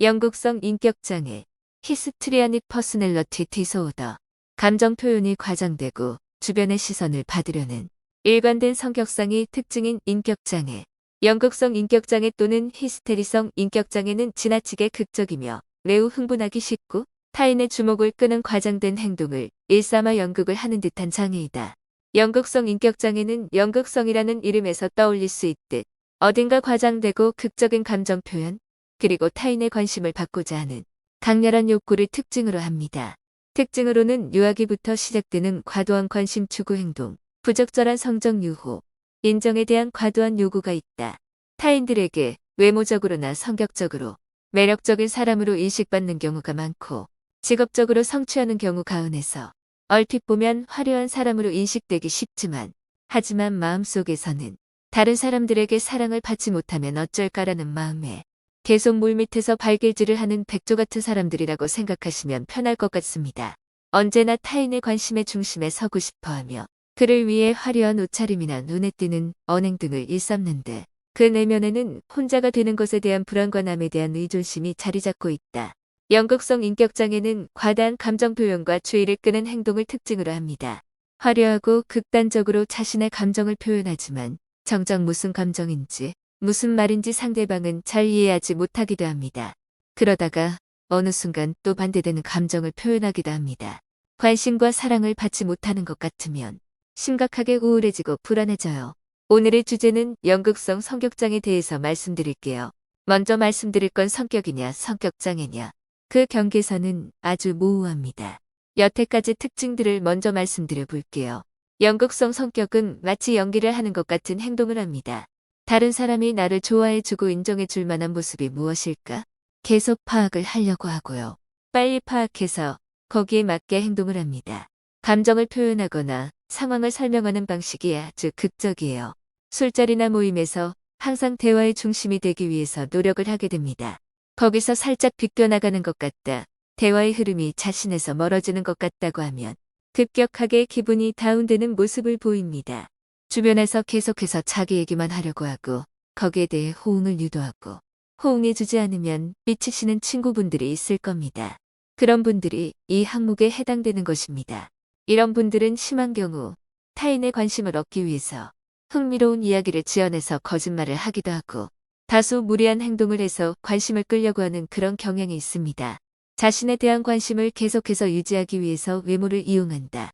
영극성 인격장애, 히스트리아닉 퍼스널러티 디소오더, 감정 표현이 과장되고 주변의 시선을 받으려는 일관된 성격상이 특징인 인격장애. 영극성 인격장애 또는 히스테리성 인격장애는 지나치게 극적이며 매우 흥분하기 쉽고 타인의 주목을 끄는 과장된 행동을 일삼아 연극을 하는 듯한 장애이다. 영극성 인격장애는 연극성이라는 이름에서 떠올릴 수 있듯 어딘가 과장되고 극적인 감정 표현, 그리고 타인의 관심을 받고자 하는 강렬한 욕구를 특징으로 합니다. 특징으로는 유아기부터 시작되는 과도한 관심 추구 행동, 부적절한 성적 유호, 인정에 대한 과도한 요구가 있다. 타인들에게 외모적으로나 성격적으로 매력적인 사람으로 인식받는 경우가 많고 직업적으로 성취하는 경우가 흔해서 얼핏 보면 화려한 사람으로 인식되기 쉽지만 하지만 마음속에서는 다른 사람들에게 사랑을 받지 못하면 어쩔까라는 마음에 계속 물밑에서 발길질을 하는 백조 같은 사람들이라고 생각하시면 편할 것 같습니다. 언제나 타인의 관심의 중심에 서고 싶어하며 그를 위해 화려한 옷차림이나 눈에 띄는 언행 등을 일삼는데 그 내면에는 혼자가 되는 것에 대한 불안과 남에 대한 의존심이 자리 잡고 있다. 연극성 인격장애는 과다한 감정 표현과 주의를 끄는 행동을 특징으로 합니다. 화려하고 극단적으로 자신의 감정을 표현하지만 정작 무슨 감정인지 무슨 말인지 상대방은 잘 이해하지 못하기도 합니다. 그러다가 어느 순간 또 반대되는 감정을 표현하기도 합니다. 관심과 사랑을 받지 못하는 것 같으면 심각하게 우울해지고 불안해져요. 오늘의 주제는 연극성 성격장애에 대해서 말씀드릴게요. 먼저 말씀드릴 건 성격이냐 성격장애냐. 그 경계선은 아주 모호합니다. 여태까지 특징들을 먼저 말씀드려 볼게요. 연극성 성격은 마치 연기를 하는 것 같은 행동을 합니다. 다른 사람이 나를 좋아해주고 인정해줄 만한 모습이 무엇일까? 계속 파악을 하려고 하고요. 빨리 파악해서 거기에 맞게 행동을 합니다. 감정을 표현하거나 상황을 설명하는 방식이 아주 극적이에요. 술자리나 모임에서 항상 대화의 중심이 되기 위해서 노력을 하게 됩니다. 거기서 살짝 비껴나가는 것 같다. 대화의 흐름이 자신에서 멀어지는 것 같다고 하면 급격하게 기분이 다운되는 모습을 보입니다. 주변에서 계속해서 자기 얘기만 하려고 하고 거기에 대해 호응을 유도하고 호응해주지 않으면 삐치시는 친구분들이 있을 겁니다. 그런 분들이 이 항목에 해당되는 것입니다. 이런 분들은 심한 경우 타인의 관심을 얻기 위해서 흥미로운 이야기를 지어내서 거짓말을 하기도 하고 다소 무리한 행동을 해서 관심을 끌려고 하는 그런 경향이 있습니다. 자신에 대한 관심을 계속해서 유지하기 위해서 외모를 이용한다.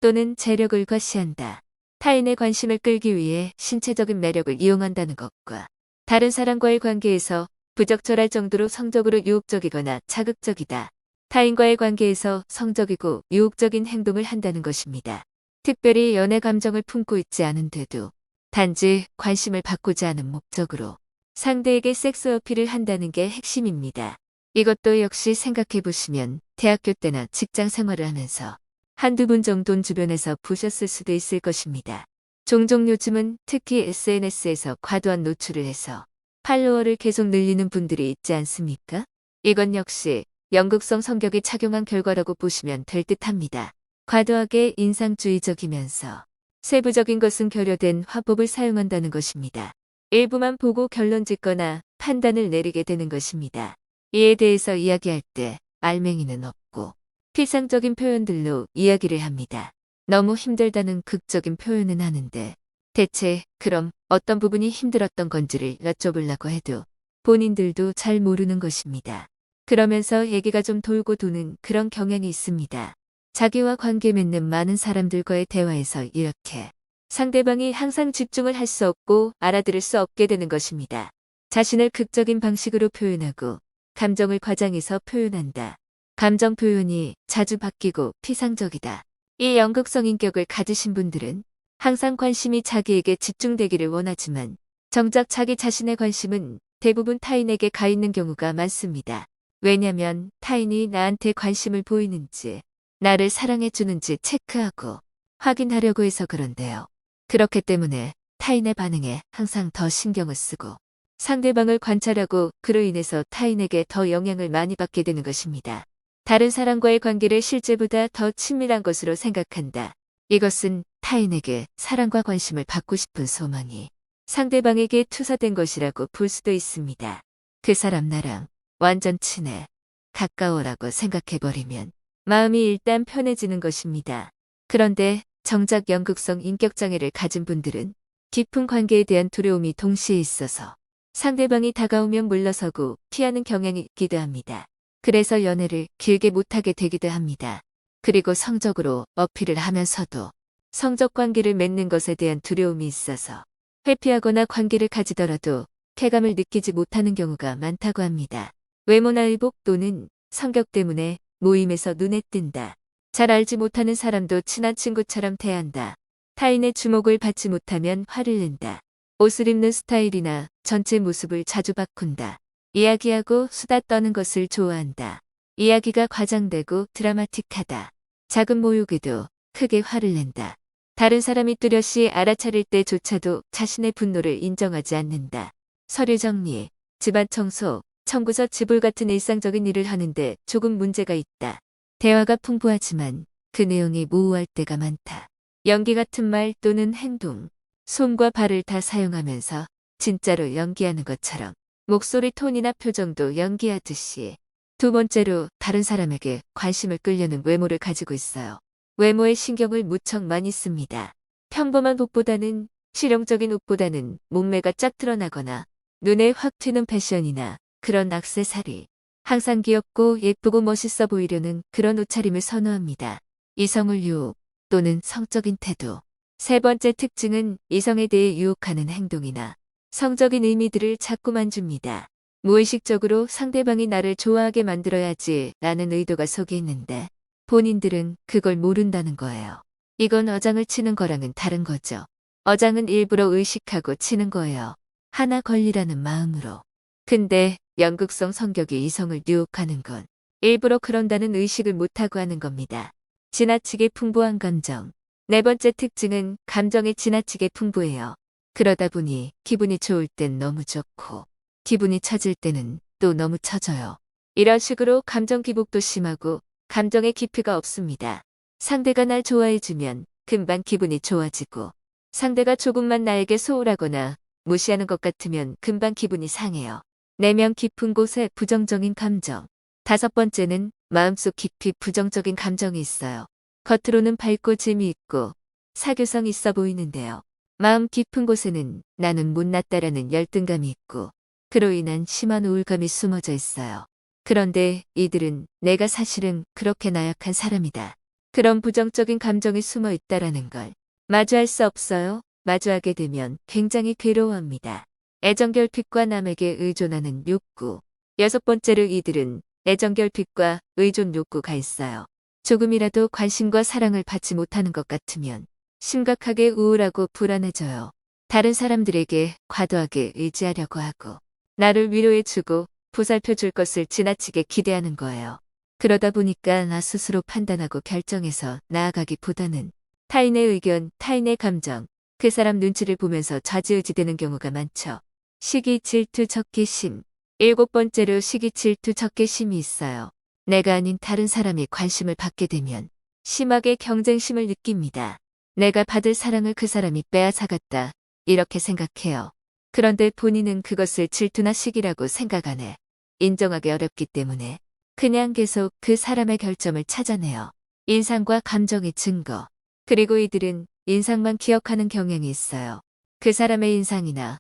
또는 재력을 과시한다. 타인의 관심을 끌기 위해 신체적인 매력을 이용한다는 것과 다른 사람과의 관계에서 부적절할 정도로 성적으로 유혹적이거나 자극적이다. 타인과의 관계에서 성적이고 유혹적인 행동을 한다는 것입니다. 특별히 연애 감정을 품고 있지 않은데도 단지 관심을 받고자 하는 목적으로 상대에게 섹스 어필을 한다는 게 핵심입니다. 이것도 역시 생각해 보시면 대학교 때나 직장 생활을 하면서 한두 분 정도는 주변에서 보셨을 수도 있을 것입니다. 종종 요즘은 특히 SNS에서 과도한 노출을 해서 팔로워를 계속 늘리는 분들이 있지 않습니까? 이건 역시 연극성 성격이 작용한 결과라고 보시면 될 듯합니다. 과도하게 인상주의적이면서 세부적인 것은 결여된 화법을 사용한다는 것입니다. 일부만 보고 결론 짓거나 판단을 내리게 되는 것입니다. 이에 대해서 이야기할 때 알맹이는 없고 피상적인 표현들로 이야기를 합니다. 너무 힘들다는 극적인 표현은 하는데 대체 그럼 어떤 부분이 힘들었던 건지를 여쭤보려고 해도 본인들도 잘 모르는 것입니다. 그러면서 얘기가 좀 돌고 도는 그런 경향이 있습니다. 자기와 관계 맺는 많은 사람들과의 대화에서 이렇게 상대방이 항상 집중을 할 수 없고 알아들을 수 없게 되는 것입니다. 자신을 극적인 방식으로 표현하고 감정을 과장해서 표현한다. 감정 표현이 자주 바뀌고 피상적이다. 이 연극성 인격을 가지신 분들은 항상 관심이 자기에게 집중되기를 원하지만 정작 자기 자신의 관심은 대부분 타인에게 가 있는 경우가 많습니다. 왜냐면 타인이 나한테 관심을 보이는지 나를 사랑해주는지 체크하고 확인하려고 해서 그런데요. 그렇기 때문에 타인의 반응에 항상 더 신경을 쓰고 상대방을 관찰하고 그로 인해서 타인에게 더 영향을 많이 받게 되는 것입니다. 다른 사람과의 관계를 실제보다 더 친밀한 것으로 생각한다. 이것은 타인에게 사랑과 관심을 받고 싶은 소망이 상대방에게 투사된 것이라고 볼 수도 있습니다. 그 사람 나랑 완전 친해, 가까워라고 생각해버리면 마음이 일단 편해지는 것입니다. 그런데 정작 연극성 인격장애를 가진 분들은 깊은 관계에 대한 두려움이 동시에 있어서 상대방이 다가오면 물러서고 피하는 경향이 있기도 합니다. 그래서 연애를 길게 못하게 되기도 합니다. 그리고 성적으로 어필을 하면서도 성적 관계를 맺는 것에 대한 두려움이 있어서 회피하거나 관계를 가지더라도 쾌감을 느끼지 못하는 경우가 많다고 합니다. 외모나 의복 또는 성격 때문에 모임에서 눈에 띈다. 잘 알지 못하는 사람도 친한 친구처럼 대한다. 타인의 주목을 받지 못하면 화를 낸다. 옷을 입는 스타일이나 전체 모습을 자주 바꾼다. 이야기하고 수다 떠는 것을 좋아한다. 이야기가 과장되고 드라마틱하다. 작은 모욕에도 크게 화를 낸다. 다른 사람이 뚜렷이 알아차릴 때조차도 자신의 분노를 인정하지 않는다. 서류 정리, 집안 청소, 청구서 지불 같은 일상적인 일을 하는데 조금 문제가 있다. 대화가 풍부하지만 그 내용이 모호할 때가 많다. 연기 같은 말 또는 행동, 손과 발을 다 사용하면서 진짜로 연기하는 것처럼 목소리 톤이나 표정도 연기하듯이. 두 번째로 다른 사람에게 관심을 끌려는 외모를 가지고 있어요. 외모에 신경을 무척 많이 씁니다. 평범한 옷보다는 실용적인 옷보다는 몸매가 쫙 드러나거나 눈에 확 튀는 패션이나 그런 액세서리. 항상 귀엽고 예쁘고 멋있어 보이려는 그런 옷차림을 선호합니다. 이성을 유혹 또는 성적인 태도. 세 번째 특징은 이성에 대해 유혹하는 행동이나 성적인 의미들을 자꾸만 줍니다. 무의식적으로 상대방이 나를 좋아하게 만들어야지 라는 의도가 속에 있는데 본인들은 그걸 모른다는 거예요. 이건 어장을 치는 거랑은 다른 거죠. 어장은 일부러 의식하고 치는 거예요. 하나 걸리라는 마음으로. 근데 연극성 성격이 이성을 유혹하는 건 일부러 그런다는 의식을 못하고 하는 겁니다. 지나치게 풍부한 감정. 네 번째 특징은 감정이 지나치게 풍부해요. 그러다 보니 기분이 좋을 땐 너무 좋고 기분이 처질 때는 또 너무 처져요. 이런 식으로 감정 기복도 심하고 감정의 깊이가 없습니다. 상대가 날 좋아해주면 금방 기분이 좋아지고 상대가 조금만 나에게 소홀하거나 무시하는 것 같으면 금방 기분이 상해요. 내면 깊은 곳에 부정적인 감정. 다섯 번째는 마음속 깊이 부정적인 감정이 있어요. 겉으로는 밝고 재미있고 사교성 있어 보이는데요. 마음 깊은 곳에는 나는 못났다라는 열등감이 있고 그로 인한 심한 우울감이 숨어져 있어요. 그런데 이들은 내가 사실은 그렇게 나약한 사람이다. 그런 부정적인 감정이 숨어 있다라는 걸 마주할 수 없어요. 마주하게 되면 굉장히 괴로워합니다. 애정결핍과 남에게 의존하는 욕구. 여섯 번째로 이들은 애정결핍과 의존 욕구가 있어요. 조금이라도 관심과 사랑을 받지 못하는 것 같으면 심각하게 우울하고 불안해져요. 다른 사람들에게 과도하게 의지하려고 하고 나를 위로해주고 보살펴줄 것을 지나치게 기대하는 거예요. 그러다 보니까 나 스스로 판단하고 결정해서 나아가기보다는 타인의 의견, 타인의 감정, 그 사람 눈치를 보면서 좌지우지되는 경우가 많죠. 시기, 질투, 적개심. 일곱 번째로 시기, 질투, 적개심이 있어요. 내가 아닌 다른 사람이 관심을 받게 되면 심하게 경쟁심을 느낍니다. 내가 받을 사랑을 그 사람이 빼앗아갔다. 이렇게 생각해요. 그런데 본인은 그것을 질투나 시기라고 생각 안 해. 인정하기 어렵기 때문에 그냥 계속 그 사람의 결점을 찾아내요. 인상과 감정의 증거. 그리고 이들은 인상만 기억하는 경향이 있어요. 그 사람의 인상이나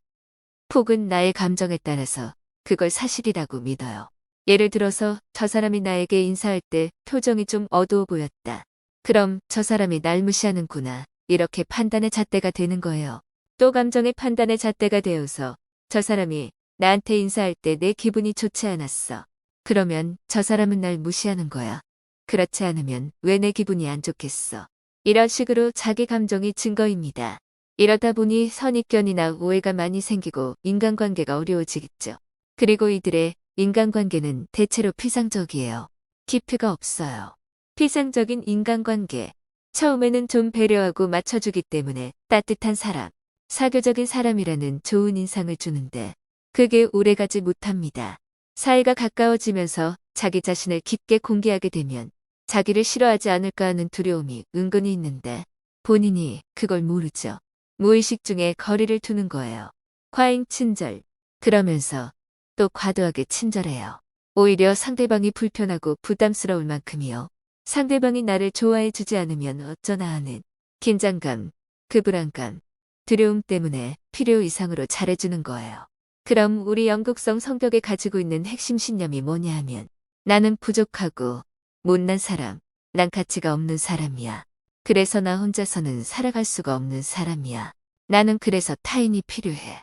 혹은 나의 감정에 따라서 그걸 사실이라고 믿어요. 예를 들어서 저 사람이 나에게 인사할 때 표정이 좀 어두워 보였다. 그럼 저 사람이 날 무시하는구나. 이렇게 판단의 잣대가 되는 거예요. 또 감정의 판단의 잣대가 되어서 저 사람이 나한테 인사할 때 내 기분이 좋지 않았어. 그러면 저 사람은 날 무시하는 거야. 그렇지 않으면 왜 내 기분이 안 좋겠어. 이런 식으로 자기 감정이 증거입니다. 이러다 보니 선입견이나 오해가 많이 생기고 인간관계가 어려워지겠죠. 그리고 이들의 인간관계는 대체로 피상적이에요. 깊이가 없어요. 피상적인 인간관계. 처음에는 좀 배려하고 맞춰주기 때문에 따뜻한 사람, 사교적인 사람이라는 좋은 인상을 주는데 그게 오래가지 못합니다. 사이가 가까워지면서 자기 자신을 깊게 공개하게 되면 자기를 싫어하지 않을까 하는 두려움이 은근히 있는데 본인이 그걸 모르죠. 무의식 중에 거리를 두는 거예요. 과잉 친절. 그러면서 또 과도하게 친절해요. 오히려 상대방이 불편하고 부담스러울 만큼이요. 상대방이 나를 좋아해 주지 않으면 어쩌나 하는 긴장감, 그 불안감, 두려움 때문에 필요 이상으로 잘해주는 거예요. 그럼 우리 영국성 성격에 가지고 있는 핵심 신념이 뭐냐 하면 나는 부족하고 못난 사람, 난 가치가 없는 사람이야. 그래서 나 혼자서는 살아갈 수가 없는 사람이야. 나는 그래서 타인이 필요해.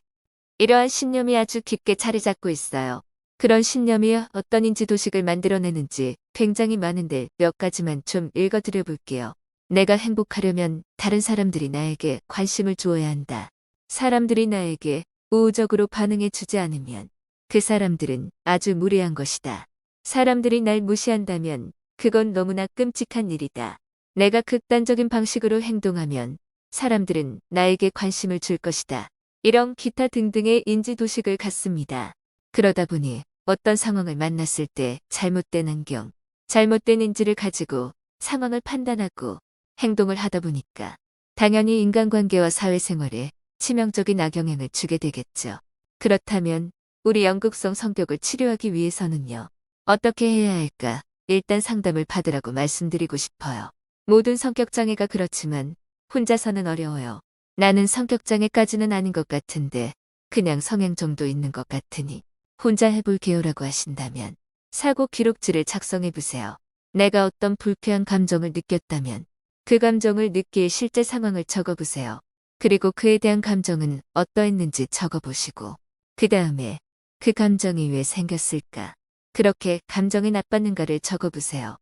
이러한 신념이 아주 깊게 자리 잡고 있어요. 그런 신념이 어떤 인지 도식을 만들어내는지 굉장히 많은데 몇 가지만 좀 읽어드려 볼게요. 내가 행복하려면 다른 사람들이 나에게 관심을 주어야 한다. 사람들이 나에게 우호적으로 반응해 주지 않으면 그 사람들은 아주 무례한 것이다. 사람들이 날 무시한다면 그건 너무나 끔찍한 일이다. 내가 극단적인 방식으로 행동하면 사람들은 나에게 관심을 줄 것이다. 이런 기타 등등의 인지도식을 갖습니다. 그러다 보니 어떤 상황을 만났을 때 잘못된 안경, 잘못된 인지를 가지고 상황을 판단하고 행동을 하다 보니까 당연히 인간관계와 사회생활에 치명적인 악영향을 주게 되겠죠. 그렇다면 우리 영국성 성격을 치료하기 위해서는요. 어떻게 해야 할까? 일단 상담을 받으라고 말씀드리고 싶어요. 모든 성격장애가 그렇지만 혼자서는 어려워요. 나는 성격장애까지는 아닌 것 같은데 그냥 성향 정도 있는 것 같으니 혼자 해볼게요라고 하신다면 사고 기록지를 작성해보세요. 내가 어떤 불쾌한 감정을 느꼈다면 그 감정을 느낄 실제 상황을 적어보세요. 그리고 그에 대한 감정은 어떠했는지 적어보시고 그 다음에 그 감정이 왜 생겼을까? 그렇게 감정이 나빴는가를 적어보세요.